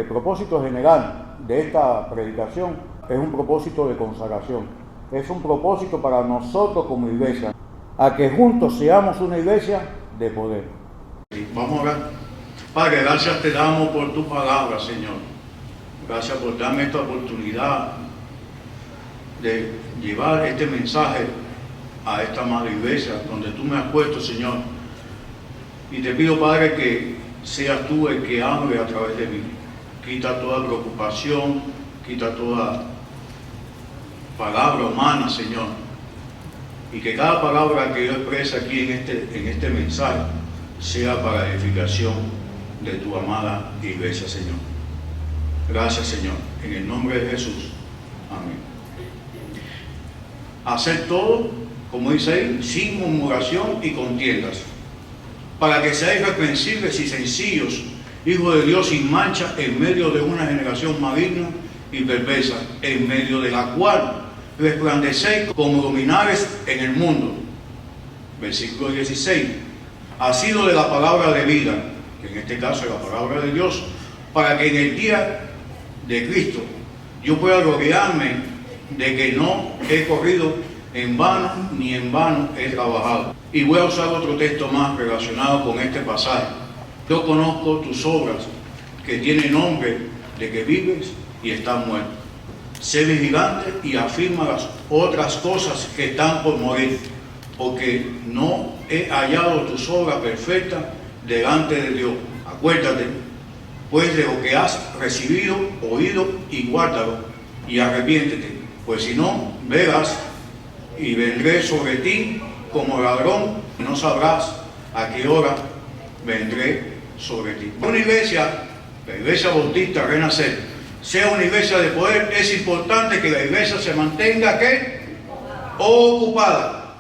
el propósito general de esta predicación es un propósito de consagración. Es un propósito para nosotros como iglesia, a que juntos seamos una iglesia de poder. Vamos a orar. Padre, gracias te damos por tu palabra, Señor. Gracias por darme esta oportunidad de llevar este mensaje a esta madre iglesia donde tú me has puesto, Señor. Y te pido, Padre, que seas tú el que hable a través de mí. Quita toda preocupación, quita toda palabra humana, Señor. Y que cada palabra que yo exprese aquí en este mensaje sea para edificación de tu amada iglesia, Señor. Gracias, Señor. En el nombre de Jesús. Amén. Hacer todo, como dice ahí, sin murmuración y contiendas, para que seáis irreprensibles y sencillos, hijos de Dios sin mancha, en medio de una generación maligna y perversa, en medio de la cual resplandecéis como luminares en el mundo. Versículo 16. Asido de la palabra de vida, que en este caso es la palabra de Dios, para que en el día de Cristo yo pueda gloriarme de que no he corrido en vano, ni en vano he trabajado. Y voy a usar otro texto más relacionado con este pasaje. Yo conozco tus obras, que tienen nombre de que vives y estás muerto. Sé vigilante y afirma las otras cosas que están por morir, porque no he hallado tus obras perfectas delante de Dios. Acuérdate, pues, de lo que has recibido, oído, y guárdalo, y arrepiéntete, pues si no, verás, y vendré sobre ti como ladrón, y no sabrás a qué hora vendré sobre ti. Una iglesia, la iglesia bautista Renacer, sea una iglesia de poder, es importante que la iglesia se mantenga, ¿qué? Ocupada.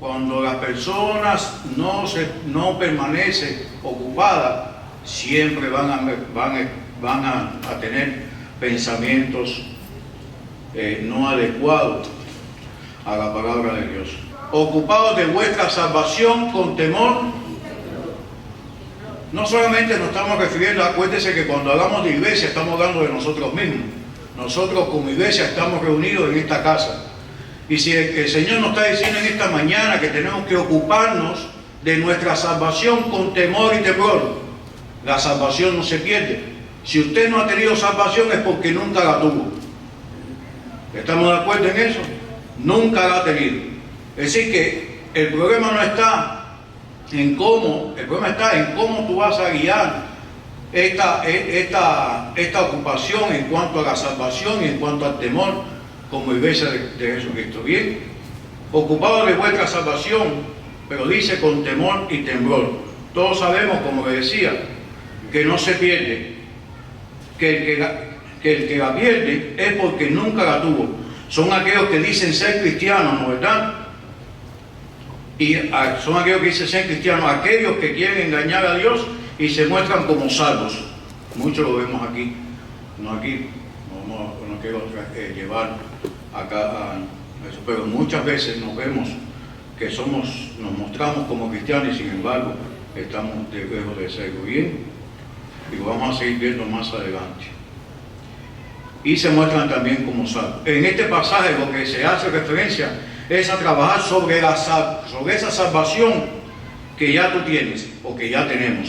Cuando las personas no permanecen ocupadas, siempre van a tener pensamientos no adecuados a la palabra de Dios. Ocupados de vuestra salvación con temor. No solamente nos estamos refiriendo, acuérdense que cuando hablamos de iglesia estamos hablando de nosotros mismos. Nosotros como iglesia estamos reunidos en esta casa. Y si el Señor nos está diciendo en esta mañana que tenemos que ocuparnos de nuestra salvación con temor y temor, la salvación no se pierde. Si usted no ha tenido salvación es porque nunca la tuvo. ¿Estamos de acuerdo en eso? Nunca la ha tenido. Es decir que el problema no está en cómo, el problema está en cómo tú vas a guiar esta ocupación en cuanto a la salvación y en cuanto al temor como iglesia de Jesucristo. Bien, ocupado de vuestra salvación, pero dice con temor y temblor. Todos sabemos, como le decía, que no se pierde, que el que la pierde es porque nunca la tuvo. Son aquellos que dicen ser cristianos, ¿no verdad? Y son aquellos que dicen ser cristianos, aquellos que quieren engañar a Dios y se muestran como salvos. Muchos lo vemos aquí, no quiero llevar acá a eso, pero muchas veces nos vemos que nos mostramos como cristianos y sin embargo estamos lejos de serlo. Bien, y lo vamos a seguir viendo más adelante. Y se muestran también como salvos. En este pasaje lo que se hace referencia es a trabajar sobre esa salvación que ya tú tienes o que ya tenemos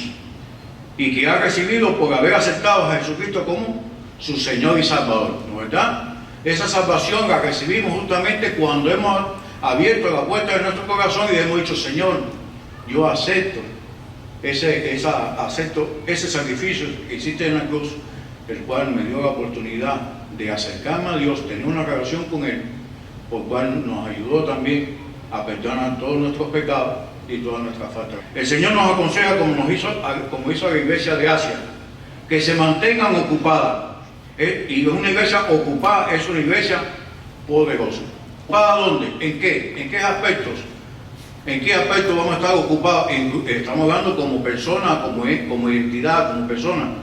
y que has recibido por haber aceptado a Jesucristo como su Señor y Salvador, ¿no es verdad? Esa salvación la recibimos justamente cuando hemos abierto la puerta de nuestro corazón y hemos dicho: Señor, yo acepto ese sacrificio que hiciste en la cruz, el cual me dio la oportunidad de acercarme a Dios, tener una relación con Él, por cual nos ayudó también a perdonar todos nuestros pecados y todas nuestras faltas. El Señor nos aconseja, como hizo a la iglesia de Asia, que se mantengan ocupadas. Y una iglesia ocupada es una iglesia poderosa. ¿Ocupada dónde? ¿En qué? ¿En qué aspectos? ¿En qué aspectos vamos a estar ocupados? Estamos hablando como persona, como identidad, como persona,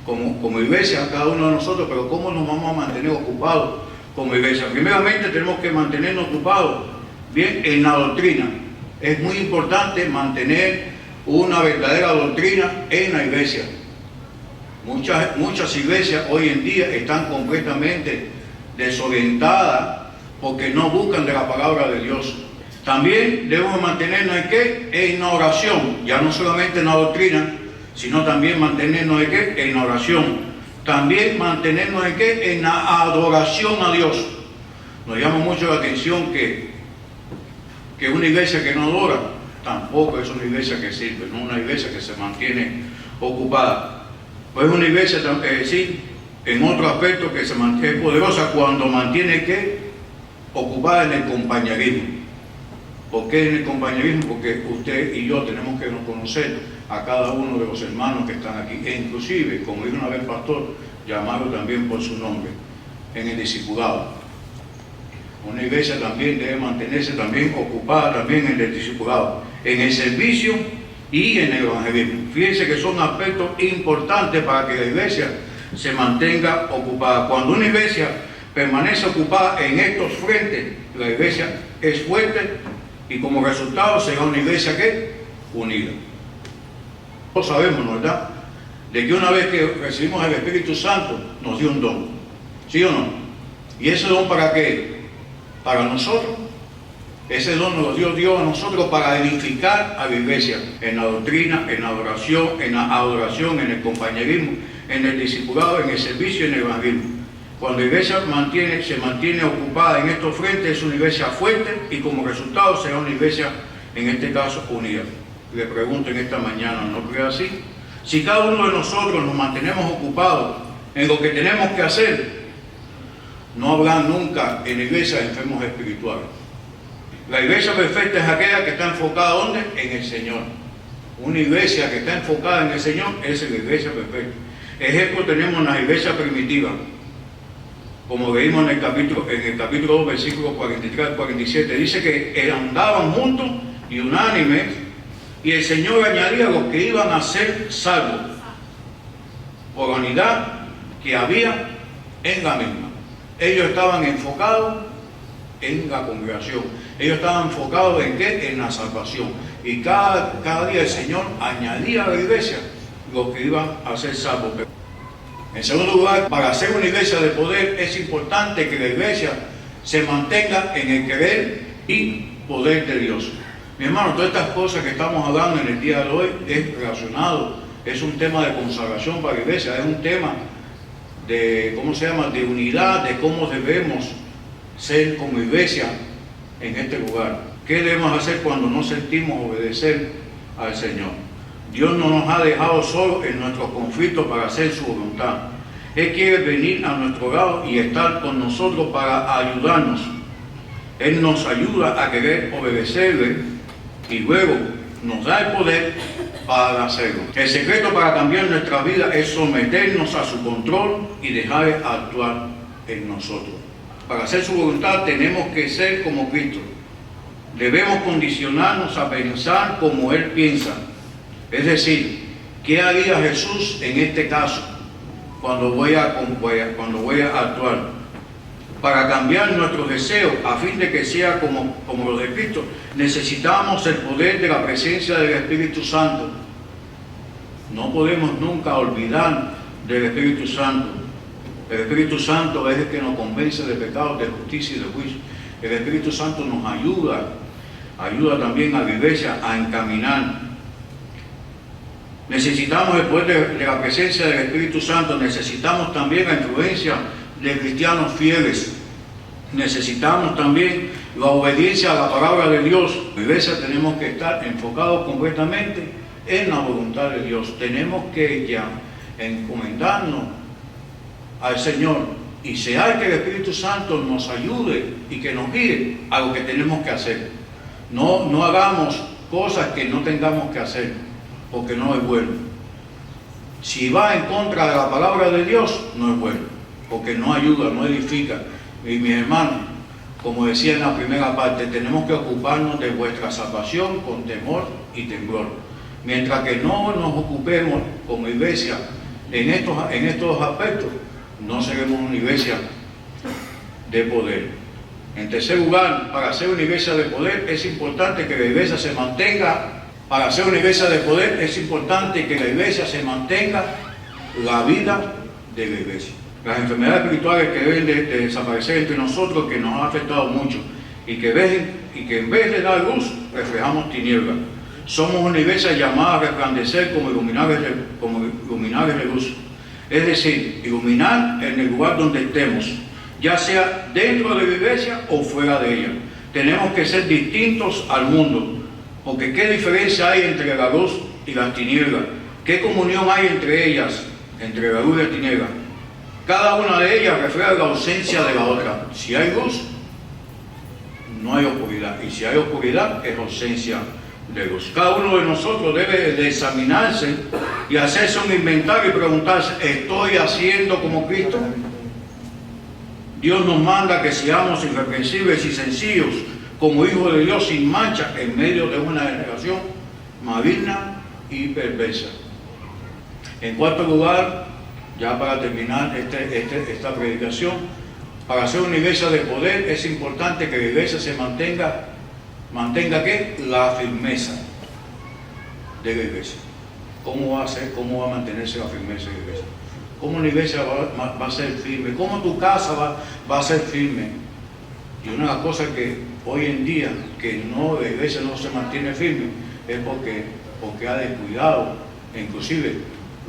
como iglesia, cada uno de nosotros, pero ¿cómo nos vamos a mantener ocupados como iglesia? Primeramente tenemos que mantenernos ocupados bien en la doctrina. Es muy importante mantener una verdadera doctrina en la iglesia. Muchas iglesias hoy en día están completamente desorientadas porque no buscan de la palabra de Dios. También debemos mantenernos ¿en qué? En la oración, ya no solamente en la doctrina, sino también mantenernos ¿en qué? En la oración. También mantenernos ¿en qué? En la adoración a Dios. Nos llama mucho la atención que una iglesia que no adora tampoco es una iglesia que sirve, no una iglesia que se mantiene ocupada. Pues una iglesia sí, en otro aspecto que se mantiene poderosa cuando mantiene ¿qué? Ocupada en el compañerismo. ¿Por qué en el compañerismo? Porque usted y yo tenemos que conocer a cada uno de los hermanos que están aquí, e inclusive, como dijo una vez el pastor, llamarlo también por su nombre, en el discipulado. Una iglesia también debe mantenerse también ocupada también en el discipulado, en el servicio y en el evangelismo. Fíjense que son aspectos importantes para que la iglesia se mantenga ocupada. Cuando una iglesia permanece ocupada en estos frentes, la iglesia es fuerte y como resultado será una iglesia que unida. Todos sabemos, ¿no verdad?, de que una vez que recibimos el Espíritu Santo nos dio un don, ¿sí o no? ¿Y ese don para qué? Para nosotros. Ese don nos lo dio Dios a nosotros para edificar a la iglesia en la doctrina, en la adoración, en el compañerismo, en el discipulado, en el servicio y en el evangelismo. Cuando la iglesia se mantiene ocupada en estos frentes, es una iglesia fuerte y como resultado será una iglesia, en este caso, unida. Le pregunto en esta mañana, ¿no cree así? Si cada uno de nosotros nos mantenemos ocupados en lo que tenemos que hacer, no habrá nunca en la iglesia de enfermos espirituales. La iglesia perfecta es aquella que está enfocada ¿dónde? En el Señor. Una iglesia que está enfocada en el Señor es la iglesia perfecta. Ejemplo tenemos en la iglesia primitiva, como leímos en el capítulo 2, versículos 43 al 47, dice que andaban juntos y unánimes, y el Señor añadía a los que iban a ser salvos, por la unidad que había en la misma. Ellos estaban enfocados en la congregación, ellos estaban enfocados ¿en qué? En la salvación. Y cada día el Señor añadía a la iglesia los que iban a ser salvos. En segundo lugar, para ser una iglesia de poder es importante que la iglesia se mantenga en el querer y poder de Dios. Mi hermano, todas estas cosas que estamos hablando en el día de hoy es relacionado, es un tema de consagración para la iglesia, es un tema de, de unidad, de cómo debemos ser como iglesia en este lugar. ¿Qué debemos hacer cuando no sentimos obedecer al Señor? Dios no nos ha dejado solos en nuestros conflictos para hacer su voluntad. Él quiere venir a nuestro lado y estar con nosotros para ayudarnos. Él nos ayuda a querer obedecerle y luego nos da el poder para hacerlo. El secreto para cambiar nuestra vida es someternos a su control y dejar actuar en nosotros. Para hacer su voluntad tenemos que ser como Cristo. Debemos condicionarnos a pensar como Él piensa. Es decir, ¿qué haría Jesús en este caso cuando voy a actuar? Para cambiar nuestros deseos a fin de que sea como los de Cristo, necesitamos el poder de la presencia del Espíritu Santo. No podemos nunca olvidar del Espíritu Santo. El Espíritu Santo es el que nos convence de pecados, de justicia y de juicio. El Espíritu Santo nos ayuda también a la iglesia a encaminar. Necesitamos el poder de la presencia del Espíritu Santo, necesitamos también la influencia de cristianos fieles, necesitamos también la obediencia a la palabra de Dios. La iglesia tenemos que estar enfocados completamente en la voluntad de Dios, tenemos que ya encomendarnos al Señor y desear que el Espíritu Santo nos ayude y que nos guíe a lo que tenemos que hacer. No hagamos cosas que no tengamos que hacer, porque no es bueno. Si va en contra de la palabra de Dios, no es bueno, porque no ayuda, no edifica. Y mis hermanos, como decía en la primera parte, tenemos que ocuparnos de vuestra salvación con temor y temblor. Mientras que no nos ocupemos como iglesia en estos aspectos, no seremos una iglesia de poder. En tercer lugar, para ser una iglesia de poder es importante que la iglesia se mantenga. Para ser una iglesia de poder es importante que la iglesia se mantenga la vida de la iglesia. Las enfermedades espirituales que deben de desaparecer entre nosotros, que nos han afectado mucho, y que en vez de dar luz, reflejamos tinieblas. Somos una iglesia llamada a resplandecer como iluminares de luz. Es decir, iluminar en el lugar donde estemos, ya sea dentro de la iglesia o fuera de ella. Tenemos que ser distintos al mundo, porque ¿qué diferencia hay entre la luz y las tinieblas? ¿Qué comunión hay entre ellas, entre la luz y la tiniebla? Cada una de ellas refleja la ausencia de la otra. Si hay luz, no hay oscuridad, y si hay oscuridad, es ausencia de luz. Cada uno de nosotros debe de examinarse y hacerse un inventario y preguntarse: ¿estoy haciendo como Cristo? Dios nos manda que seamos irreprensibles y sencillos como hijos de Dios, sin mancha, en medio de una generación maligna y perversa. En cuarto lugar, ya para terminar esta predicación, para ser una iglesia de poder es importante que la iglesia se mantenga ¿qué? La firmeza de la iglesia. ¿Cómo va a mantenerse la firmeza de la iglesia? ¿Cómo una iglesia va a ser firme? ¿Cómo tu casa va a ser firme? Y una de las cosas que hoy en día que la iglesia no se mantiene firme es porque ha descuidado, inclusive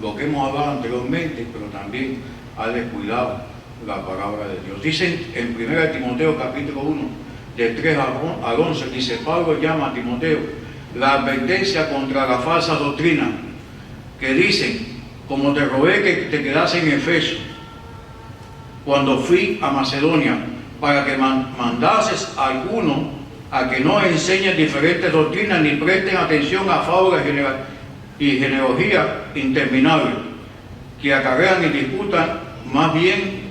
lo que hemos hablado anteriormente, pero también ha descuidado la palabra de Dios. Dicen en 1 Timoteo capítulo 1, de 3 al 11, dice: Pablo llama a Timoteo la advertencia contra la falsa doctrina, que dicen: como te rogué que te quedases en Efeso cuando fui a Macedonia, para que mandases a alguno a que no enseñen diferentes doctrinas ni presten atención a fábulas y genealogía interminable, que acarrean y disputan más bien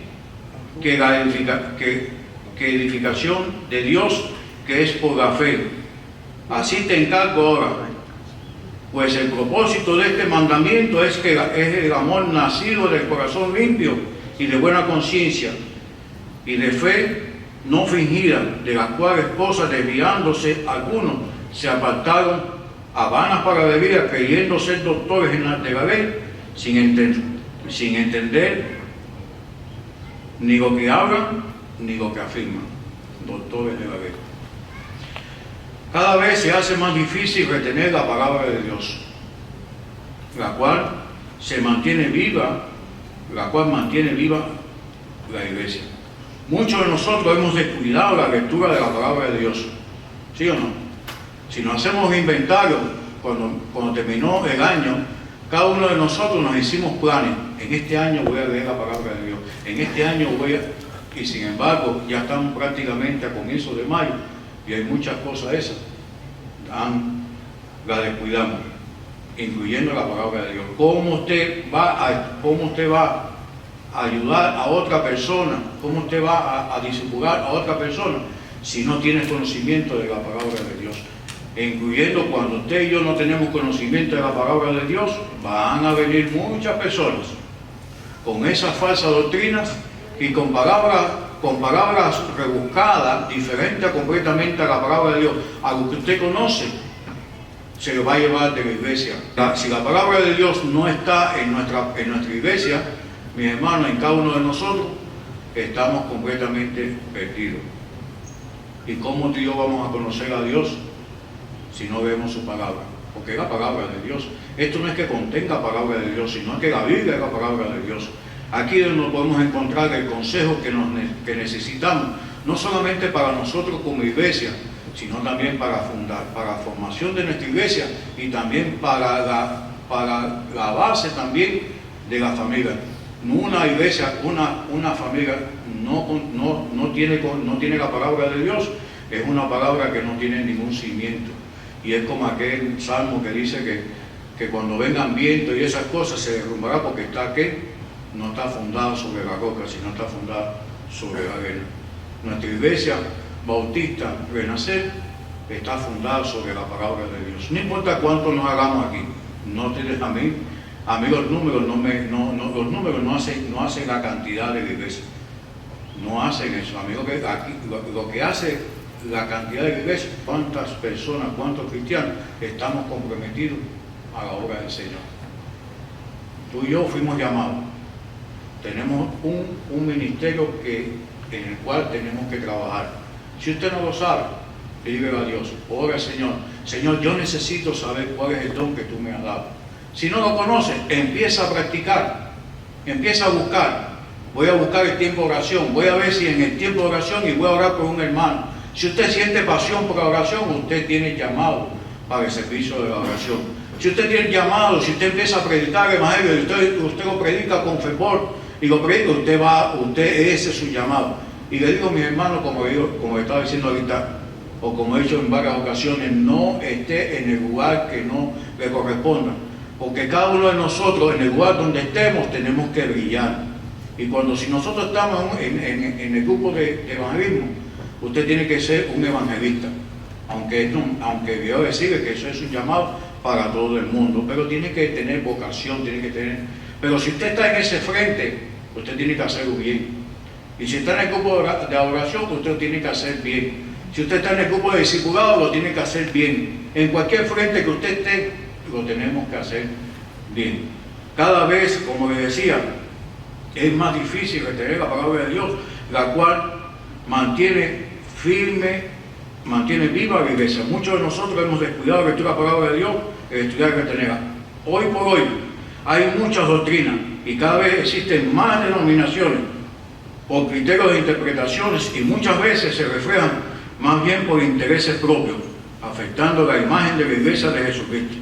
que edificación de Dios, que es por la fe. Así te encargo ahora, pues el propósito de este mandamiento es el amor nacido del corazón limpio y de buena conciencia y de fe no fingida, de las cuales cosas desviándose algunos se apartaron a vanas paralelas, creyendo ser doctores de la ley, sin entender ni lo que hablan ni lo que afirman. Doctores de la ley. Cada vez se hace más difícil retener la palabra de Dios, la cual mantiene viva la iglesia. Muchos de nosotros hemos descuidado la lectura de la palabra de Dios, ¿sí o no? Si nos hacemos inventario, cuando terminó el año, cada uno de nosotros nos hicimos planes. En este año voy a leer la palabra de Dios, en este año y sin embargo ya estamos prácticamente a comienzos de mayo y hay muchas cosas esas, las descuidamos, incluyendo la palabra de Dios. ¿Cómo usted va a ayudar a otra persona? ¿Cómo usted va a discipular a otra persona si no tiene conocimiento de la palabra de Dios? Incluyendo cuando usted y yo no tenemos conocimiento de la palabra de Dios, van a venir muchas personas con esas falsas doctrinas y con palabras rebuscadas, diferentes completamente a la palabra de Dios, a lo que usted conoce, se lo va a llevar de la iglesia. Si la palabra de Dios no está en nuestra iglesia, mis hermanos, en cada uno de nosotros, estamos completamente perdidos. ¿Y cómo tú y yo vamos a conocer a Dios si no vemos su palabra? Porque es la palabra de Dios. Esto no es que contenga palabra de Dios, sino que la Biblia es la palabra de Dios. Aquí es donde podemos encontrar el consejo que necesitamos, no solamente para nosotros como iglesia, sino también para la formación de nuestra iglesia y también para la base también de la familia. Una iglesia, una familia no tiene la palabra de Dios, es una palabra que no tiene ningún cimiento. Y es como aquel salmo que dice que cuando vengan vientos y esas cosas se derrumbará porque no está fundada sobre la roca, sino está fundada sobre la arena. Nuestra iglesia bautista Renacer está fundada sobre la palabra de Dios. No importa cuánto nos hagamos aquí, no te dejes a mí los números los números no hacen la cantidad de la iglesia. No hacen eso, amigos. Lo que hace la cantidad de la iglesia, cuántas personas, cuántos cristianos estamos comprometidos a la obra del Señor. tú y yo fuimos llamados. Tenemos un ministerio en el cual tenemos que trabajar. Si usted no lo sabe, dígale a Dios, ora al Señor. Señor, yo necesito saber cuál es el don que tú me has dado. Si no lo conoces, empieza a practicar, empieza a buscar. Voy a buscar el tiempo de oración, voy a ver si en el tiempo de oración y voy a orar por un hermano. Si usted siente pasión por la oración, usted tiene llamado para el servicio de la oración. Si usted tiene llamado, si usted empieza a predicar el evangelio y usted lo predica con fervor y lo predica, ese es su llamado. Y le digo a mis hermanos, como estaba diciendo ahorita, o como he dicho en varias ocasiones, no esté en el lugar que no le corresponda. Porque cada uno de nosotros, en el lugar donde estemos, tenemos que brillar. Y si nosotros estamos en el grupo de evangelismo, usted tiene que ser un evangelista. Aunque Dios decide que eso es un llamado para todo el mundo, pero tiene que tener vocación, pero si usted está en ese frente, usted tiene que hacerlo bien. Y si está en el grupo de adoración, usted lo tiene que hacer bien. Si usted está en el grupo de discipulado, lo tiene que hacer bien. En cualquier frente que usted esté, lo tenemos que hacer bien. Cada vez, como le decía, es más difícil retener la palabra de Dios, la cual mantiene firme, mantiene viva la iglesia. Muchos de nosotros hemos descuidado de estudiar la palabra de Dios, estudiar y retenerla. Hoy por hoy hay muchas doctrinas y cada vez existen más denominaciones por criterios de interpretaciones y muchas veces se reflejan más bien por intereses propios, afectando la imagen de la iglesia de Jesucristo.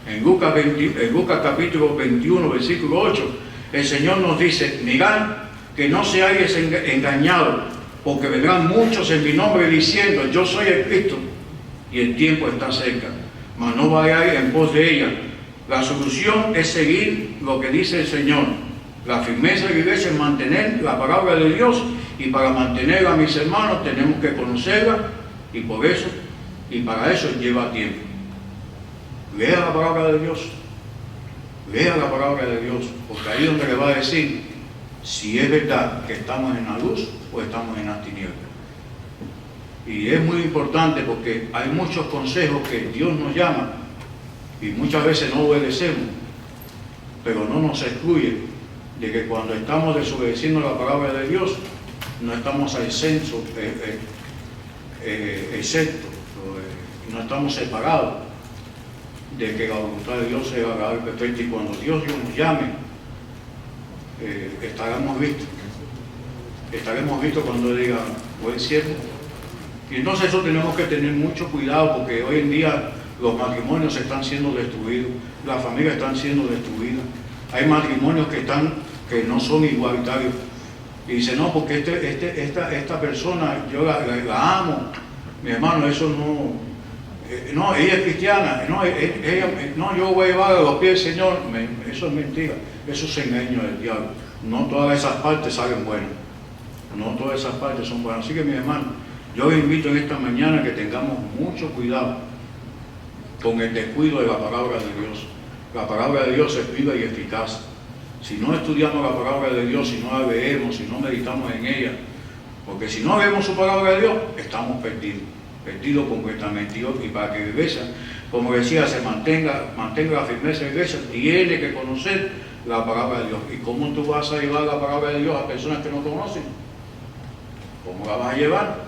En Lucas capítulo 21, versículo 8, el Señor nos dice, mirad que no seáis engañados, porque vendrán muchos en mi nombre diciendo, yo soy el Cristo, y el tiempo está cerca, mas no vayáis en pos de ella. La solución es seguir lo que dice el Señor. La firmeza de la iglesia es mantener la palabra de Dios, y para mantenerla, mis hermanos, tenemos que conocerla, y para eso lleva tiempo. Lea la palabra de Dios, lea la palabra de Dios, porque ahí es donde le va a decir si es verdad que estamos en la luz o estamos en las tinieblas. Y es muy importante porque hay muchos consejos que Dios nos llama y muchas veces no obedecemos, pero no nos excluye de que cuando estamos desobedeciendo la palabra de Dios no estamos exentos, excepto, no estamos separados de que la voluntad de Dios sea agradable y perfecta, y cuando Dios nos llame, estaremos vistos cuando Él diga, buen siervo. Y entonces eso tenemos que tener mucho cuidado, porque hoy en día los matrimonios están siendo destruidos, las familias están siendo destruidas, hay matrimonios que no son igualitarios, y dicen, no, porque esta persona, yo la amo, mi hermano, eso no, ella es cristiana, yo voy a llevar a los pies del Señor. Eso es mentira, eso es engaño del diablo. No todas esas partes salen buenas, no todas esas partes son buenas. Así que, mi hermano, yo les invito en esta mañana que tengamos mucho cuidado con el descuido de la palabra de Dios. La palabra de Dios es viva y eficaz. Si no estudiamos la palabra de Dios, si no la leemos, si no meditamos en ella, porque si no leemos su palabra de Dios, estamos perdidos completamente. Y para que la iglesia, como decía, se mantenga la firmeza de la iglesia, tiene que conocer la palabra de Dios. ¿Y cómo tú vas a llevar la palabra de Dios a personas que no conocen? ¿Cómo la vas a llevar?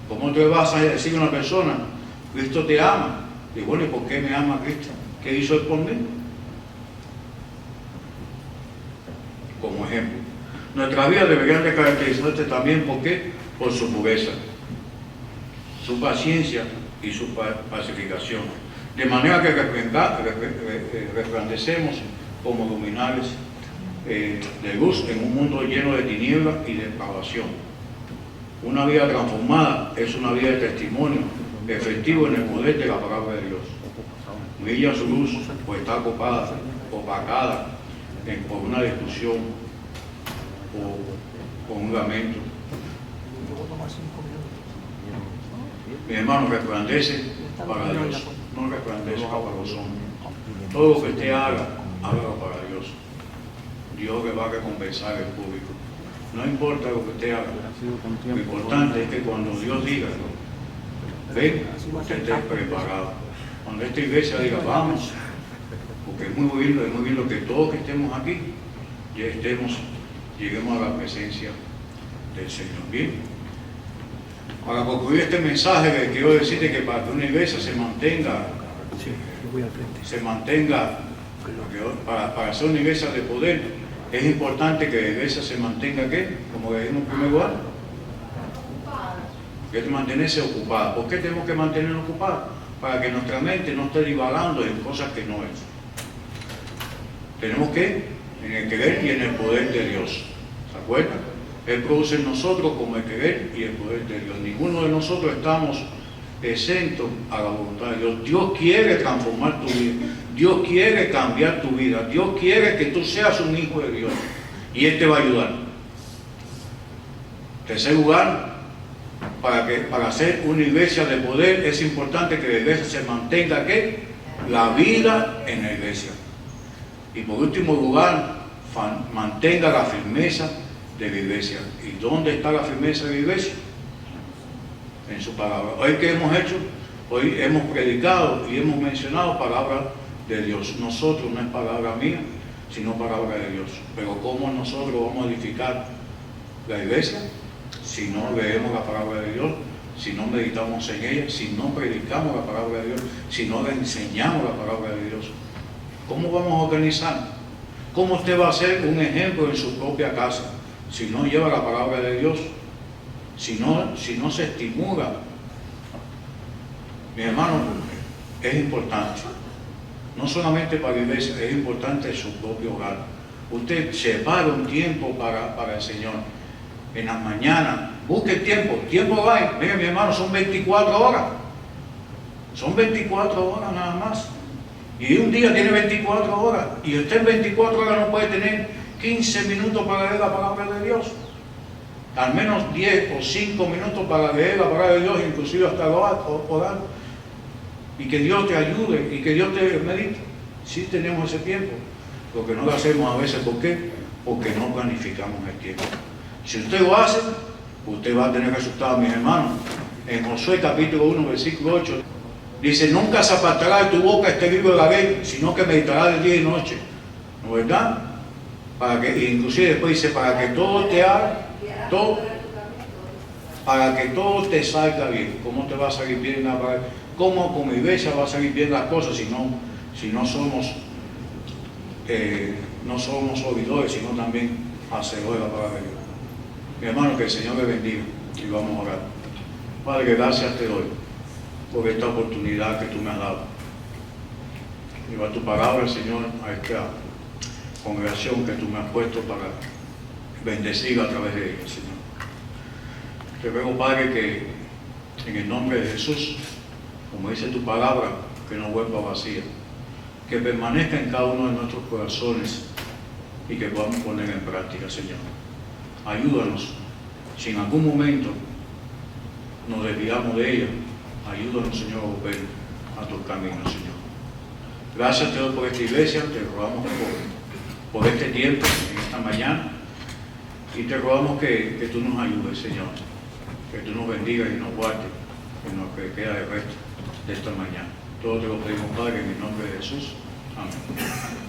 ¿Cómo te vas a decir a una persona, Cristo te ama? Y bueno, ¿y por qué me ama Cristo? ¿Qué hizo Él por mí? Como ejemplo. Nuestra vida debería de caracterizarse también, ¿por qué? Por su pureza, su paciencia y su pacificación. De manera que resplandecemos como luminares de luz en un mundo lleno de tinieblas y de depravación. Una vida transformada es una vida de testimonio efectivo en el poder de la palabra de Dios. Brilla su luz o está opacada por una discusión o con un lamento. Mi hermano, resplandece para Dios, no resplandece para los hombres. Todo lo que usted haga, hágalo para Dios. Dios le va a recompensar el público. No importa lo que usted haga. Lo importante es que cuando Dios diga, ven, usted esté preparado. Cuando esta iglesia diga, vamos, porque porque es muy lindo que todos que estemos aquí ya lleguemos a la presencia del Señor. Bien, para concluir este mensaje, quiero decirte que para que una iglesia se mantenga, para ser una iglesia de poder, es importante que la iglesia se mantenga, ¿qué? Como le dijimos en primer lugar, que es mantenerse ocupada. ¿Por qué tenemos que mantenernos ocupados? Para que nuestra mente no esté divagando en cosas que no es. Tenemos que, en el querer y en el poder de Dios. ¿Se acuerdan? Él produce en nosotros como el querer y el poder de Dios. Ninguno de nosotros estamos exentos a la voluntad de Dios. Dios quiere transformar tu vida. Dios quiere cambiar tu vida. Dios quiere que tú seas un hijo de Dios. Y Él te va a ayudar. En tercer lugar, para ser una iglesia de poder es importante que la iglesia se mantenga, ¿qué? La vida en la iglesia. Y por último lugar, mantenga la firmeza de la iglesia. ¿Y dónde está la firmeza de la iglesia? En su palabra. Hoy, ¿qué hemos hecho? Hoy hemos predicado y hemos mencionado palabra de Dios. Nosotros, no es palabra mía, sino palabra de Dios. Pero ¿cómo nosotros vamos a edificar la iglesia? Si no leemos la palabra de Dios, si no meditamos en ella, si no predicamos la palabra de Dios, si no le enseñamos la palabra de Dios. ¿Cómo vamos a organizar? ¿Cómo usted va a ser un ejemplo en su propia casa si no lleva la palabra de Dios? Si no se estimula. Mi hermano, es importante. No solamente para la iglesia, es importante en su propio hogar. Usted separa un tiempo para el Señor. En las mañanas, busque el tiempo va. Mire, mi hermano, son 24 horas. Son 24 horas nada más. Y un día tiene 24 horas. Y usted en 24 horas no puede tener 15 minutos para leer la palabra de Dios. Al menos 10 o 5 minutos para leer la palabra de Dios, inclusive hasta orar. Y que Dios te ayude y que Dios te medite. Sí tenemos ese tiempo. Lo que no lo hacemos a veces, ¿por qué? Porque no planificamos el tiempo. Si usted lo hace, usted va a tener resultados, mis hermanos. En Josué capítulo 1, versículo 8, dice: nunca se apartará de tu boca este libro de la ley, sino que meditará de día y noche. ¿No es verdad? Inclusive después dice, para que todo te salga bien. ¿Cómo te va a salir bien la palabra? ¿Cómo como iglesia va a salir bien las cosas si no somos oidores, sino también hacedores de la palabra de Dios? Mi hermano, que el Señor le bendiga y vamos a orar. Padre, gracias te doy por esta oportunidad que tú me has dado. Lleva tu palabra, Señor, a esta congregación que tú me has puesto para bendecir a través de ella, Señor. Te ruego, Padre, que en el nombre de Jesús, como dice tu palabra, que no vuelva vacía, que permanezca en cada uno de nuestros corazones y que podamos poner en práctica, Señor. Ayúdanos, si en algún momento nos desviamos de ella, ayúdanos, Señor, a volver a tus caminos, Señor. Gracias te doy por esta iglesia, te rogamos por este tiempo, en esta mañana, y te rogamos que tú nos ayudes, Señor, que tú nos bendigas y nos guardes en lo que queda de resto de esta mañana. Todo te lo pedimos, Padre, en el nombre de Jesús. Amén.